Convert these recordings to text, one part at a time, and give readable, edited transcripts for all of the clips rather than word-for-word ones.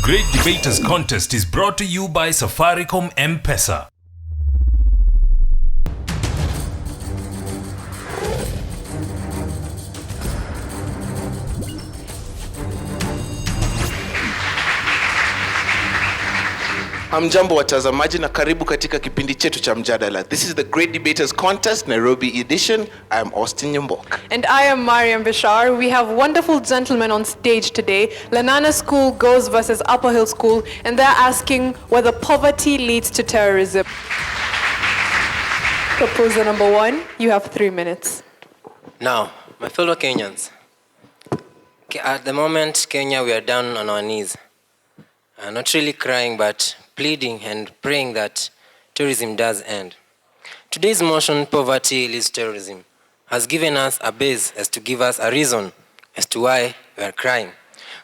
Great Debaters Contest is brought to you by Safaricom M-Pesa. Hamjambo watazamaji na karibu katika kipindi chetu cha mjadala. This is the Great Debaters Contest, Nairobi edition. I am Austin Nyambok. And I am Mariam Bishar. We have wonderful gentlemen on stage today. Lenana School goes versus Upperhill School, and they're asking whether poverty leads to terrorism. Proposer number 1, you have 3 minutes. Now, my fellow Kenyans, at the moment, Kenya, we are down on our knees. Not really crying, but pleading and praying that terrorism does end. Today's motion, Poverty Leads Terrorism, has given us a base as to give us a reason as to why we are crying.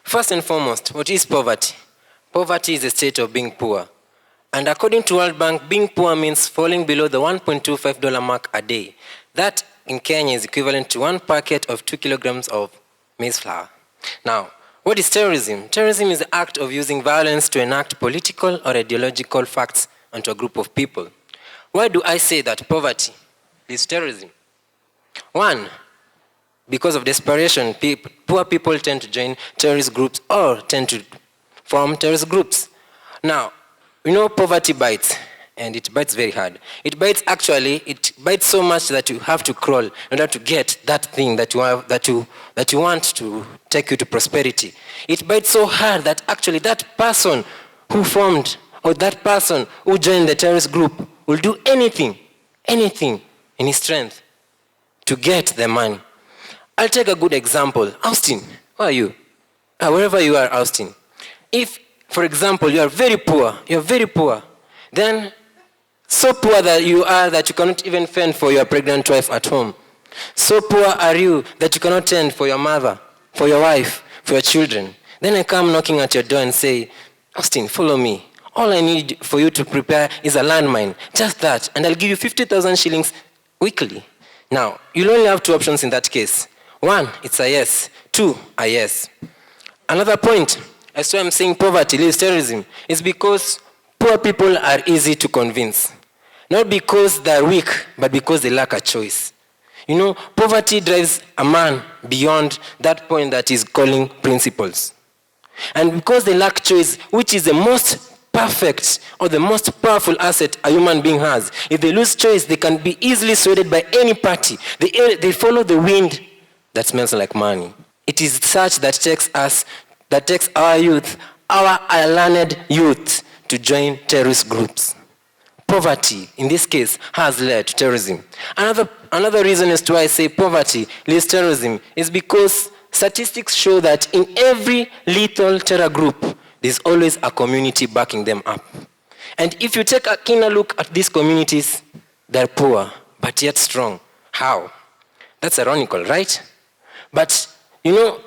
First and foremost, what is poverty? Poverty is a state of being poor. And according to World Bank, being poor means falling below the $1.25 mark a day. That in Kenya is equivalent to 1 packet of 2 kilograms of maize flour. Now, what is terrorism? Terrorism is the act of using violence to enact political or ideological facts onto a group of people. Why do I say that poverty is terrorism? 1, because of desperation, poor people tend to join terrorist groups or tend to form terrorist groups. Now, we know poverty bites, and it bites very hard. It bites so much that you have to crawl in order to get that thing that you want to take you to prosperity. It bites so hard that actually that person who formed or that person who joined the terrorist group will do anything in his strength to get the money. I'll take a good example. Austin, where are you? Wherever you are, Austin. If, for example, you're very poor, then so poor that you are that you cannot even fend for your pregnant wife at home. So poor are you that you cannot tend for your mother, for your wife, for your children. Then I come knocking at your door and say, Austin, follow me. All I need for you to prepare is a landmine, just that, and I'll give you 50,000 shillings weekly. Now, you'll only have 2 options in that case. 1, it's a yes. 2, a yes. Another point, as to why I'm saying poverty leads terrorism, is because poor people are easy to convince. Not because they're weak, but because they lack a choice. You know, poverty drives a man beyond that point that is calling principles. And because they lack choice, which is the most perfect or the most powerful asset a human being has, if they lose choice, they can be easily swayed by any party. They follow the wind that smells like money. It is such that takes our youth, our learned youth, to join terrorist groups. Poverty, in this case, has led to terrorism. Another reason as to why I say poverty leads to terrorism is because statistics show that in every lethal terror group, there's always a community backing them up. And if you take a keener look at these communities, they're poor, but yet strong. How? That's ironical, right? But, you know,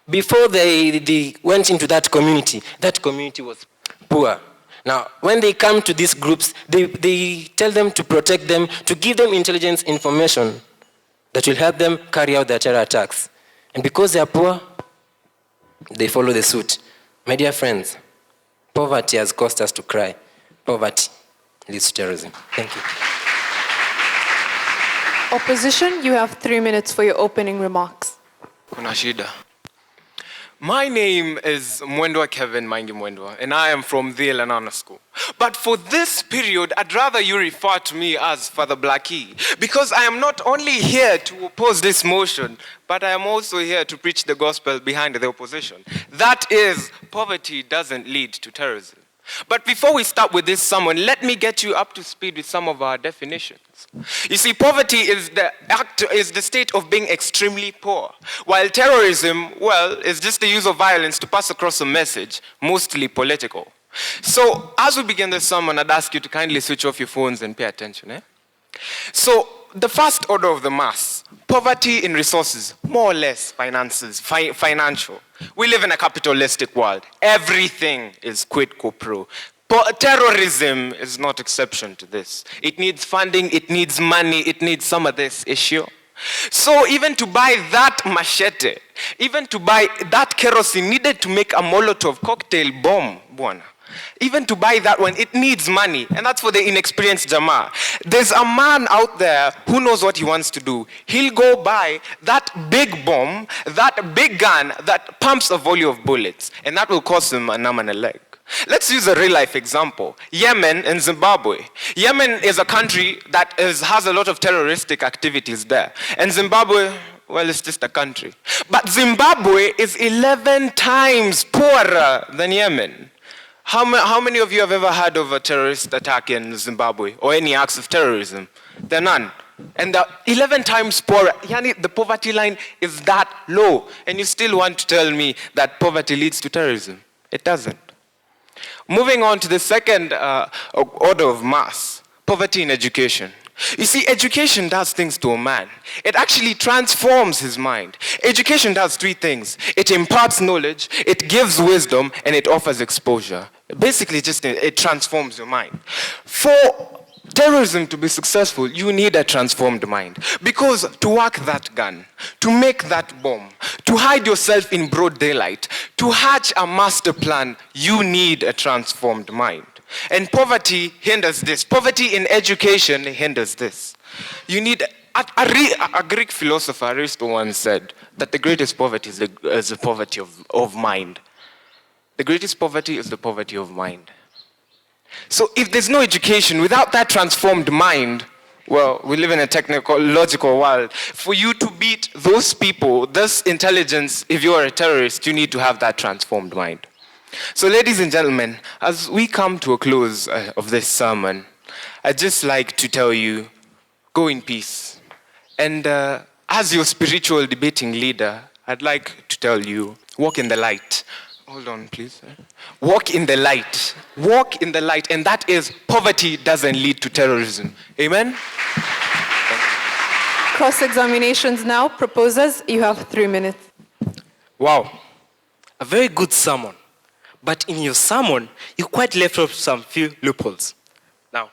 before they went into that community was poor. Now, when they come to these groups, they tell them to protect them, to give them intelligence information that will help them carry out their terror attacks. And because they are poor, they follow the suit. My dear friends, poverty has caused us to cry. Poverty leads to terrorism. Thank you. Opposition, you have 3 minutes for your opening remarks. Kuna shida. My name is Mwendwa Kevin Maingi Mwendwa, and I am from the Lenana School. But for this period, I'd rather you refer to me as Father Blackie, because I am not only here to oppose this motion, but I am also here to preach the gospel behind the opposition. That is, poverty doesn't lead to terrorism. But before we start with this sermon, let me get you up to speed with some of our definitions. You see, poverty is the state of being extremely poor, while terrorism, well, is just the use of violence to pass across a message, mostly political. So, as we begin this sermon, I'd ask you to kindly switch off your phones and pay attention. So, the first order of the mass, poverty in resources, more or less finances, financial. We live in a capitalistic world. Everything is quid pro quo. Terrorism is not exception to this. It needs funding, it needs money, it needs some of this issue. So even to buy that machete, even to buy that kerosene needed to make a Molotov cocktail bomb, bwana. Even to buy that one, it needs money. And that's for the inexperienced Jama. There's a man out there who knows what he wants to do. He'll go buy that big bomb, that big gun that pumps a volley of bullets. And that will cost him an arm and a leg. Let's use a real life example. Yemen and Zimbabwe. Yemen is a country that has a lot of terroristic activities there. And Zimbabwe, well, it's just a country. But Zimbabwe is 11 times poorer than Yemen. How many of you have ever heard of a terrorist attack in Zimbabwe or any acts of terrorism? There are none. And the 11 times poorer, yani the poverty line is that low. And you still want to tell me that poverty leads to terrorism? It doesn't. Moving on to the second order of mass, poverty in education. You see, education does things to a man. It actually transforms his mind. Education does three things. It imparts knowledge, it gives wisdom, and it offers exposure. Basically, just it transforms your mind. For terrorism to be successful, you need a transformed mind. Because to work that gun, to make that bomb, to hide yourself in broad daylight, to hatch a master plan, you need a transformed mind. And poverty hinders this. Poverty in education hinders this. You need, a Greek philosopher, Aristotle, once said that the greatest poverty is the poverty of mind. The greatest poverty is the poverty of mind. So if there's no education, without that transformed mind, well, we live in a technological world. For you to beat those people, this intelligence, if you are a terrorist, you need to have that transformed mind. So ladies and gentlemen, as we come to a close of this sermon, I'd just like to tell you, go in peace. And as your spiritual debating leader, I'd like to tell you, walk in the light. Hold on, please. Walk in the light. Walk in the light. And that is, poverty doesn't lead to terrorism. Amen? Cross-examinations now. Proposers, you have 3 minutes. Wow, a very good sermon. But in your sermon, you quite left off some few loopholes. Now,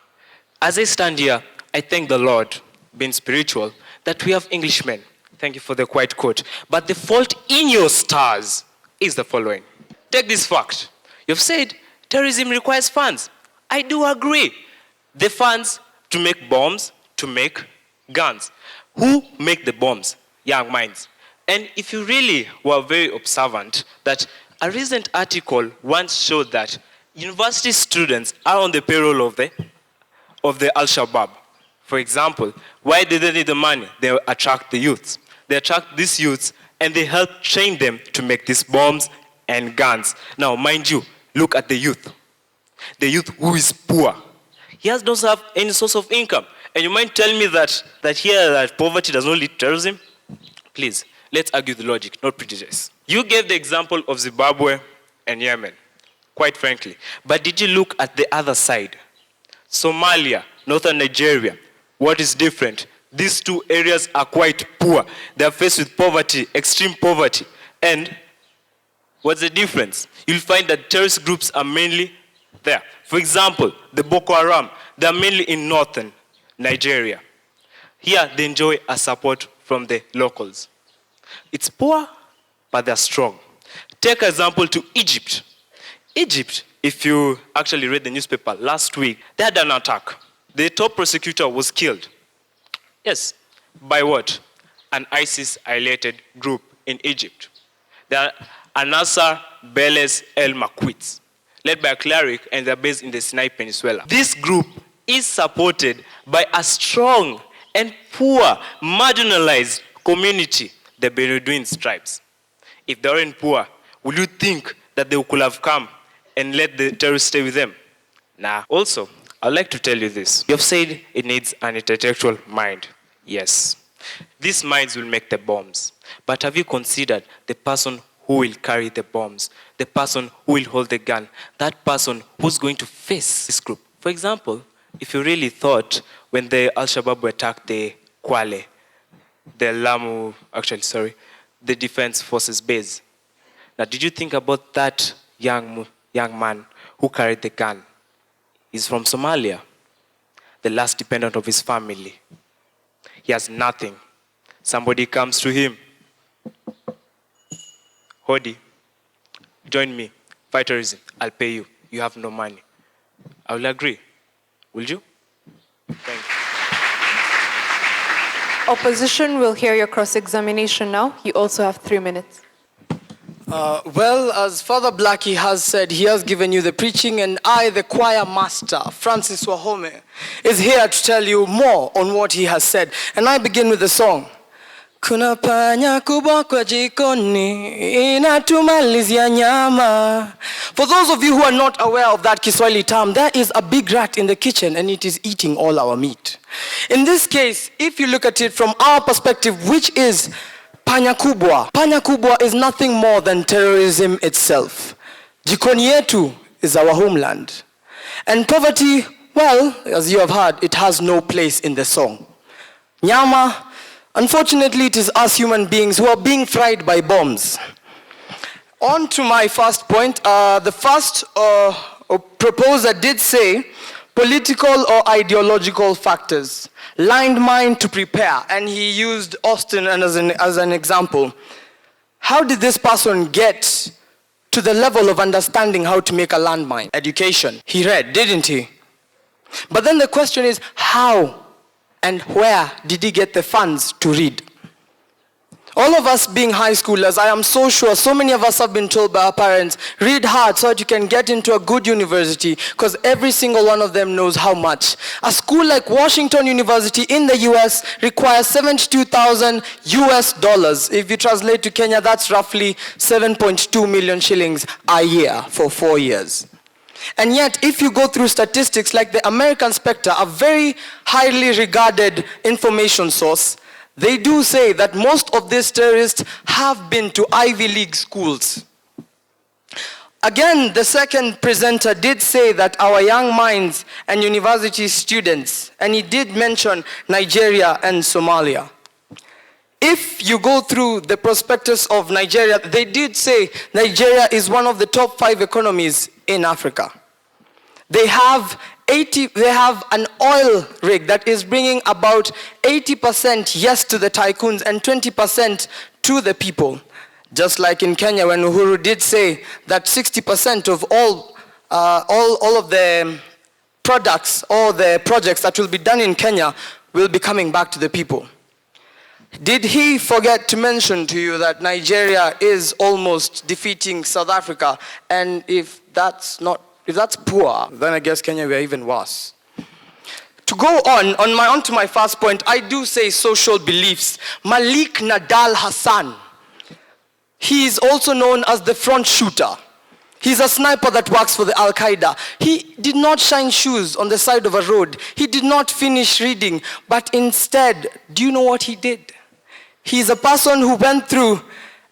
as I stand here, I thank the Lord, being spiritual, that we have Englishmen. Thank you for the quiet quote. But the fault in your stars is the following. Take this fact. You've said terrorism requires funds. I do agree. The funds to make bombs, to make guns. Who make the bombs? Young minds. And if you really were very observant, that a recent article once showed that university students are on the payroll of the Al-Shabaab. For example, why do they need the money? They attract the youths. They attract these youths and they help train them to make these bombs and guns. Now, mind you, look at the youth. The youth who is poor. He doesn't have any source of income. And you might tell me that poverty does not lead to terrorism? Please, let's argue the logic, not prejudice. You gave the example of Zimbabwe and Yemen, quite frankly. But did you look at the other side? Somalia, northern Nigeria. What is different? These two areas are quite poor. They are faced with poverty, extreme poverty. And what's the difference? You'll find that terrorist groups are mainly there. For example, the Boko Haram, they're mainly in northern Nigeria. Here, they enjoy a support from the locals. It's poor, but they're strong. Take an example to Egypt. Egypt, if you actually read the newspaper last week, they had an attack. The top prosecutor was killed. Yes, by what? An ISIS-related group in Egypt. They are Anasar Beles El Maquis, led by a cleric, and they're based in the Sinai Peninsula. This group is supported by a strong and poor, marginalized community, the Bedouin tribes. If they weren't poor, would you think that they could have come and let the terrorists stay with them? Nah. Also, I'd like to tell you this. You've said it needs an intellectual mind. Yes. These minds will make the bombs. But have you considered the person who will carry the bombs, the person who will hold the gun, that person who's going to face this group? For example, if you really thought when the Al-Shabaab attacked the Kwale, the Defense Forces base. Now, did you think about that young man who carried the gun? He's from Somalia, the last dependent of his family. He has nothing. Somebody comes to him. Hodi, join me. Fight terrorism. I'll pay you. You have no money. I will agree. Will you? Thank you. Opposition will hear your cross-examination now. You also have 3 minutes. Well, as Father Blackie has said, he has given you the preaching, and I, the choir master, Francis Wahome, is here to tell you more on what he has said. And I begin with the song. Kuna panya kubwa kwa jikoni inatumalizia nyama. For those of you who are not aware of that Kiswahili term, there is a big rat in the kitchen and it is eating all our meat. In this case, if you look at it from our perspective, which is panya kubwa is nothing more than terrorism itself. Jikoni yetu is our homeland. And poverty, well, as you have heard, it has no place in the song. Nyama, unfortunately, it is us human beings who are being fried by bombs. On to my first point. The first proposer did say political or ideological factors. Landmine to prepare, and he used Austin as an example. How did this person get to the level of understanding how to make a landmine? Education. He read, didn't he? But then the question is, how and where did he get the funds to read? All of us being high schoolers, I am so sure so many of us have been told by our parents, read hard so that you can get into a good university, because every single one of them knows how much. A school like Washington University in the US requires $72,000 US. If you translate to Kenya, that's roughly 7.2 million shillings a year for 4 years. And yet, if you go through statistics like the American Spectre, a very highly regarded information source, they do say that most of these terrorists have been to Ivy League schools. Again, the second presenter did say that our young minds and university students, and he did mention Nigeria and Somalia. If you go through the prospectus of Nigeria, they did say Nigeria is one of the top 5 economies in Africa. They have an oil rig that is bringing about 80% yes to the tycoons and 20% to the people. Just like in Kenya, when Uhuru did say that 60% of all of the products or the projects that will be done in Kenya will be coming back to the people. Did he forget to mention to you that Nigeria is almost defeating South Africa? And if that's poor, then I guess Kenya, we are even worse. To go on to my first point, I do say social beliefs. Malik Nadal Hassan, he is also known as the front shooter. He's a sniper that works for the Al-Qaeda. He did not shine shoes on the side of a road. He did not finish reading, but instead, do you know what he did? He's a person who went through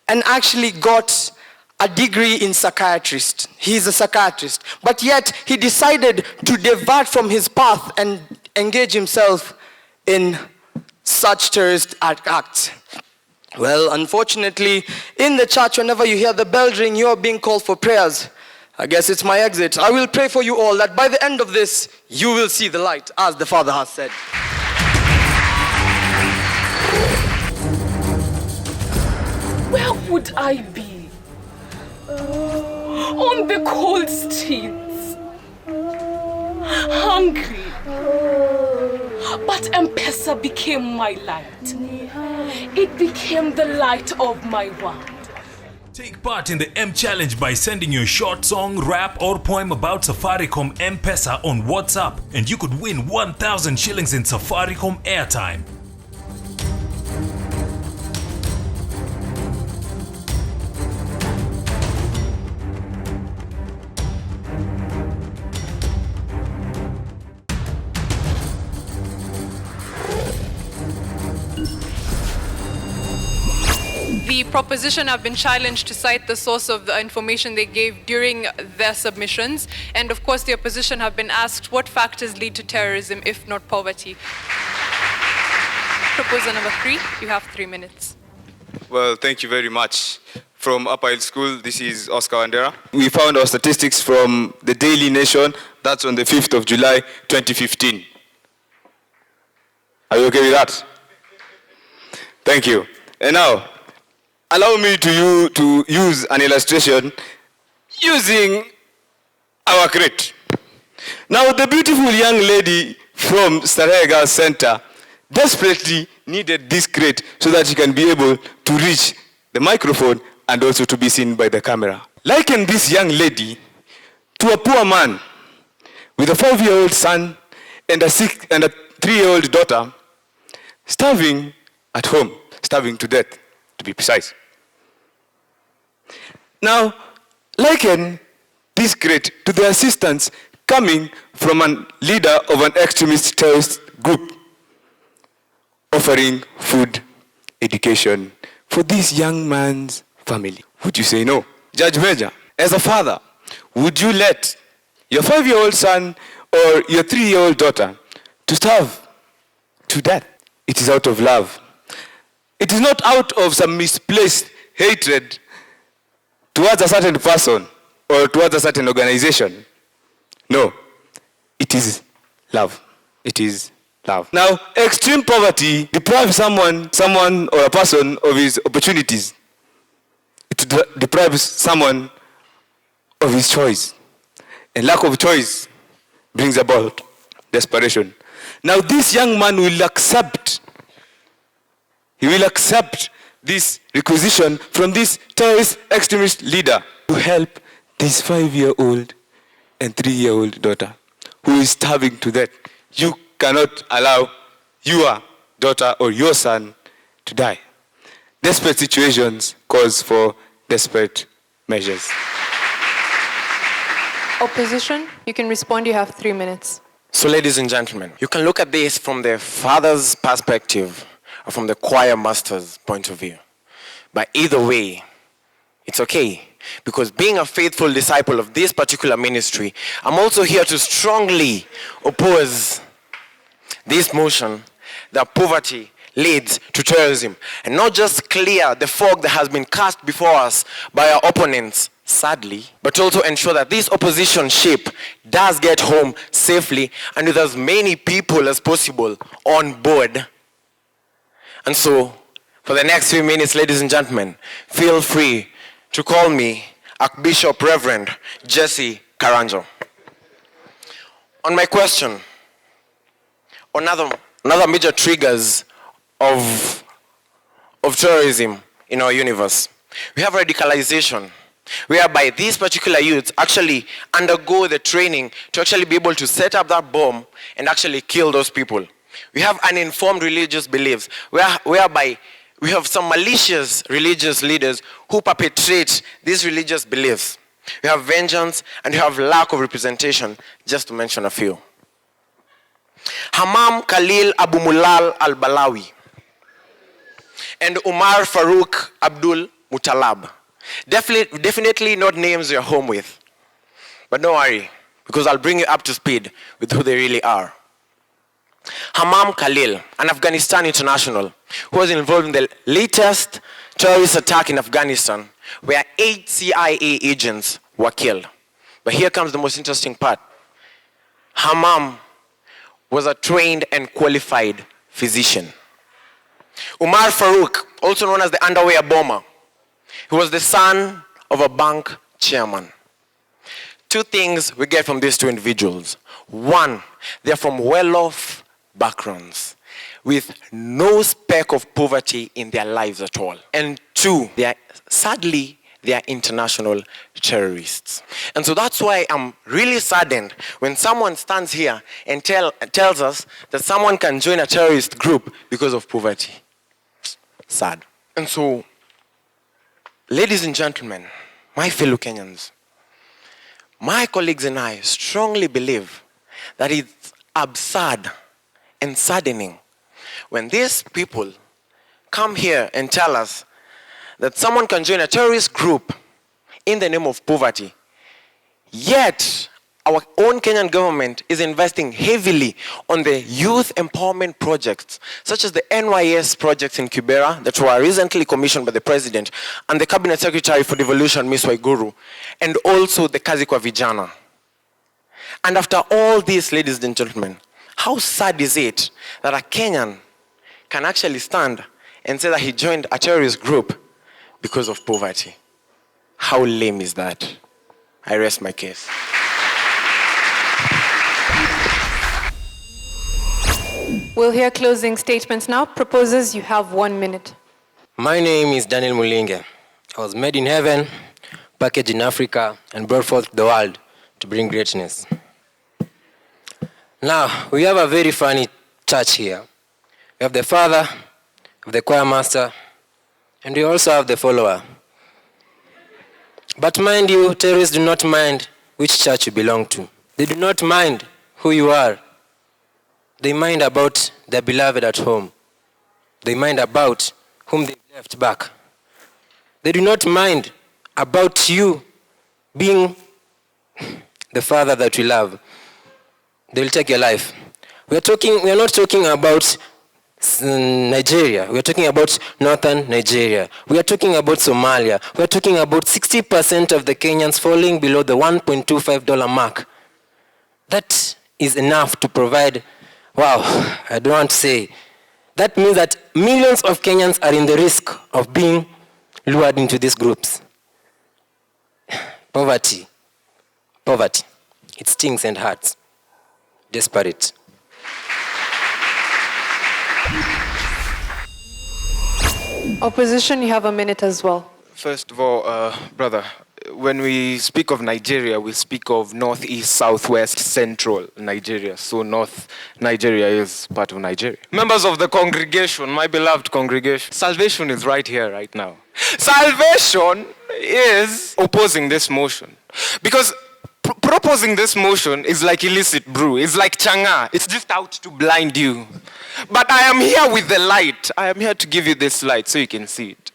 and actually got a degree in psychiatrist. He's a psychiatrist. But yet, he decided to divert from his path and engage himself in such terrorist acts. Well, unfortunately, in the church, whenever you hear the bell ring, you are being called for prayers. I guess it's my exit. I will pray for you all that by the end of this, you will see the light, as the Father has said. Where would I be? On the cold streets, hungry. But M-Pesa became my light. It became the light of my world. Take part in the M Challenge by sending your short song, rap or poem about Safaricom M-Pesa on WhatsApp, and you could win 1,000 shillings in Safaricom airtime. The proposition have been challenged to cite the source of the information they gave during their submissions. And of course, the opposition have been asked what factors lead to terrorism, if not poverty. Proposer number 3, you have 3 minutes. Well, thank you very much. From Upperhill School, this is Oscar Wandera. We found our statistics from the Daily Nation. That's on the 5th of July, 2015. Are you okay with that? Thank you. And now, allow me to use an illustration using our crate. Now, the beautiful young lady from Starega Center desperately needed this crate so that she can be able to reach the microphone and also to be seen by the camera. Liken this young lady to a poor man with a 5-year-old son and a 3-year-old daughter starving at home, starving to death, to be precise. Now, liken this crate to the assistance coming from a leader of an extremist terrorist group offering food, education for this young man's family. Would you say no? Judge Major, as a father, would you let your 5-year-old son or your 3-year-old daughter to starve to death? It is out of love. It is not out of some misplaced hatred towards a certain person or towards a certain organization. No, it is love. It is love. Now, extreme poverty deprives someone or a person of his opportunities. It deprives someone of his choice. And lack of choice brings about desperation. Now, this young man will accept this requisition from this terrorist extremist leader to help this 5-year-old and 3-year-old daughter who is starving to death. You cannot allow your daughter or your son to die. Desperate situations cause for desperate measures. Opposition, you can respond. You have 3 minutes. So, ladies and gentlemen, you can look at this from the father's perspective or from the choir master's point of view. But either way, it's okay. Because being a faithful disciple of this particular ministry, I'm also here to strongly oppose this motion that poverty leads to terrorism. And not just clear the fog that has been cast before us by our opponents, sadly, but also ensure that this opposition ship does get home safely and with as many people as possible on board. And so, for the next few minutes, ladies and gentlemen, feel free to call me Archbishop Reverend Jesse Karanjo. On my question, another major triggers of terrorism in our universe, we have radicalization, whereby these particular youths actually undergo the training to actually be able to set up that bomb and actually kill those people. We have uninformed religious beliefs, whereby we have some malicious religious leaders who perpetrate these religious beliefs. We have vengeance and we have lack of representation, just to mention a few. Hammam Khalil Abu Mulal al-Balawi and Umar Farouk Abdul Mutalab. Definitely not names you're home with. But don't worry, because I'll bring you up to speed with who they really are. Hammam Khalil, an Afghanistan international, who was involved in the latest terrorist attack in Afghanistan, where 8 CIA agents were killed. But here comes the most interesting part. Hammam was a trained and qualified physician. Umar Farouk, also known as the underwear bomber, he was the son of a bank chairman. Two things we get from these two individuals. One, they're from well-off backgrounds with no speck of poverty in their lives at all. And two, sadly, they are international terrorists. And so that's why I'm really saddened when someone stands here and tells us that someone can join a terrorist group because of poverty. Sad. And so, ladies and gentlemen, my fellow Kenyans, my colleagues and I strongly believe that it's absurd and saddening when these people come here and tell us that someone can join a terrorist group in the name of poverty, yet our own Kenyan government is investing heavily on the youth empowerment projects, such as the NYS projects in Kibera that were recently commissioned by the president and the Cabinet Secretary for Devolution, Ms. Waiguru, and also the Kazi kwa Vijana. And after all this, ladies and gentlemen, how sad is it that a Kenyan can actually stand and say that he joined a terrorist group because of poverty. How lame is that? I rest my case. We'll hear closing statements now. Proposers, you have 1 minute. My name is Daniel Mulinge. I was made in heaven, packaged in Africa, and brought forth to the world to bring greatness. Now, we have a very funny church here. We have the father, we have the choir master, and we also have the follower. But mind you, terrorists do not mind which church you belong to. They do not mind who you are. They mind about their beloved at home. They mind about whom they've left back. They do not mind about you being the father that we love. They will take your life. We are not talking about Nigeria. We are talking about northern Nigeria. We are talking about Somalia. We are talking about 60% of the Kenyans falling below the $1.25 mark. That is enough to provide, wow, I don't want to say. That means that millions of Kenyans are in the risk of being lured into these groups. Poverty. It stings and hurts. Desperate. Opposition, you have a minute as well. First of all, brother, when we speak of Nigeria, we speak of northeast, southwest, central Nigeria. So North Nigeria is part of Nigeria. Members of the congregation, my beloved congregation, salvation is right here, right now. Salvation is opposing this motion. Because proposing this motion is like illicit brew. It's like changa. It's just out to blind you. But I am here with the light. I am here to give you this light so you can see it.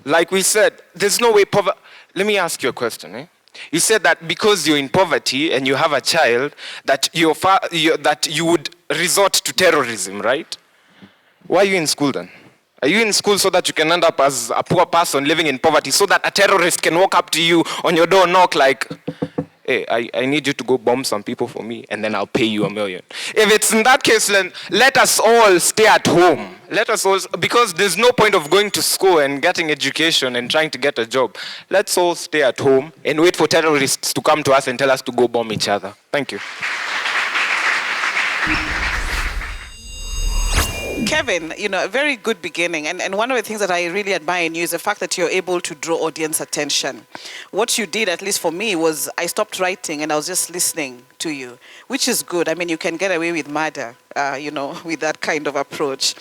Like we said, there's no way poverty... Let me ask you a question. You said that because you're in poverty and you have a child, that you would resort to terrorism, right? Why are you in school then? Are you in school so that you can end up as a poor person living in poverty, so that a terrorist can walk up to you on your door, knock like, hey, I need you to go bomb some people for me, and then I'll pay you $1 million. If it's in that case, then let us all stay at home. Let us all, because there's no point of going to school and getting education and trying to get a job. Let's all stay at home and wait for terrorists to come to us and tell us to go bomb each other. Thank you. Kevin, a very good beginning. And one of the things that I really admire in you is the fact that you're able to draw audience attention. What you did, at least for me, was I stopped writing and I was just listening to you, which is good. I mean, you can get away with murder, with that kind of approach.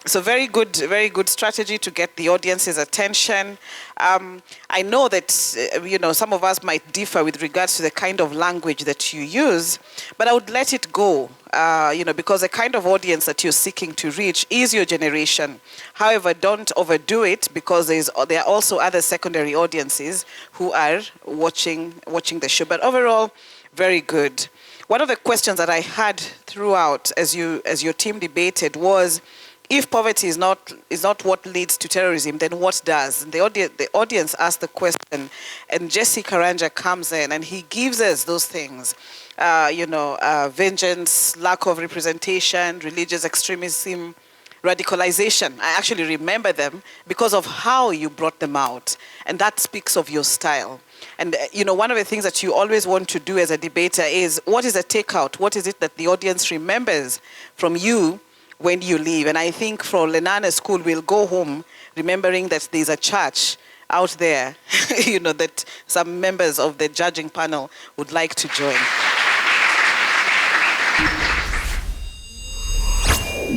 So very good strategy to get the audience's attention. I know that, some of us might differ with regards to the kind of language that you use, but I would let it go, because the kind of audience that you're seeking to reach is your generation. However, don't overdo it, because there are also other secondary audiences who are watching the show. But overall, very good. One of the questions that I had throughout as your team debated was, if poverty is not what leads to terrorism, then what does? And the audience asked the question, and Jesse Karanja comes in and he gives us those things. Vengeance, lack of representation, religious extremism, radicalization. I actually remember them because of how you brought them out. And that speaks of your style. And, one of the things that you always want to do as a debater is, what is a takeout? What is it that the audience remembers from you when you leave? And I think for Lenana School, we'll go home remembering that there's a church out there, that some members of the judging panel would like to join.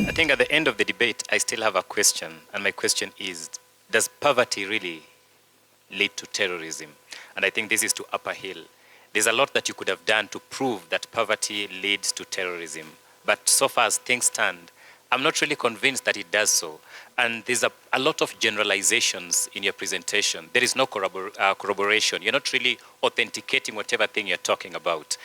I think at the end of the debate, I still have a question. And my question is, does poverty really lead to terrorism? And I think this is to Upperhill. There's a lot that you could have done to prove that poverty leads to terrorism. But so far as things stand, I'm not really convinced that it does so. And there's a lot of generalizations in your presentation. There is no corroboration. You're not really authenticating whatever thing you're talking about.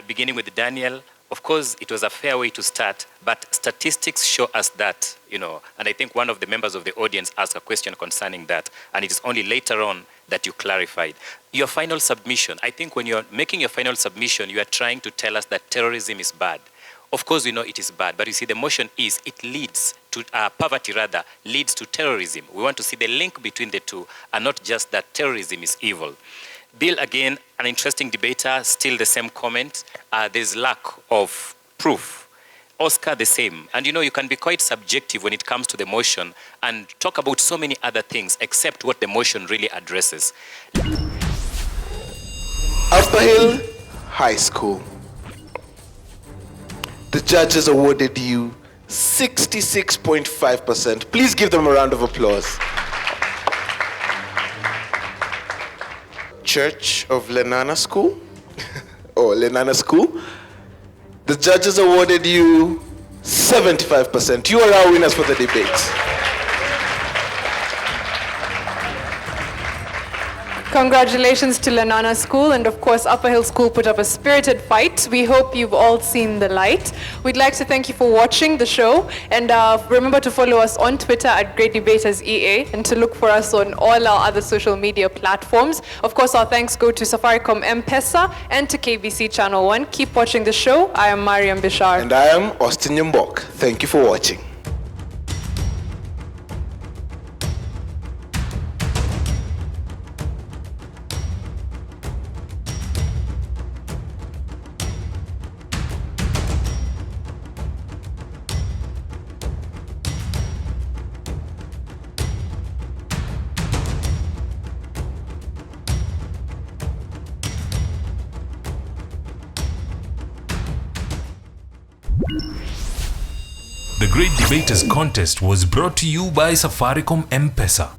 Beginning with Daniel, of course, it was a fair way to start, but statistics show us that, and I think one of the members of the audience asked a question concerning that, and it is only later on that you clarified. Your final submission, I think when you're making your final submission, you are trying to tell us that terrorism is bad. Of course, we know it is bad, but you see, the motion is it leads to poverty, rather leads to terrorism. We want to see the link between the two, and not just that terrorism is evil. Bill, again, an interesting debater, still the same comment. There's lack of proof. Oscar, the same. And you can be quite subjective when it comes to the motion and talk about so many other things except what the motion really addresses. Upperhill High School. The judges awarded you 66.5%. Please give them a round of applause. Church of Lenana School, or Lenana School. The judges awarded you 75%. You are our winners for the debate. Congratulations to Lenana School, and of course Upperhill School put up a spirited fight. We hope you've all seen the light. We'd like to thank you for watching the show, and remember to follow us on Twitter at Great Debaters EA, and to look for us on all our other social media platforms. Of course, our thanks go to Safaricom M-Pesa and to KBC Channel 1. Keep watching the show. I am Mariam Bishar. And I am Austin Nyambok. Thank you for watching. The Great Debaters Contest was brought to you by Safaricom M-Pesa.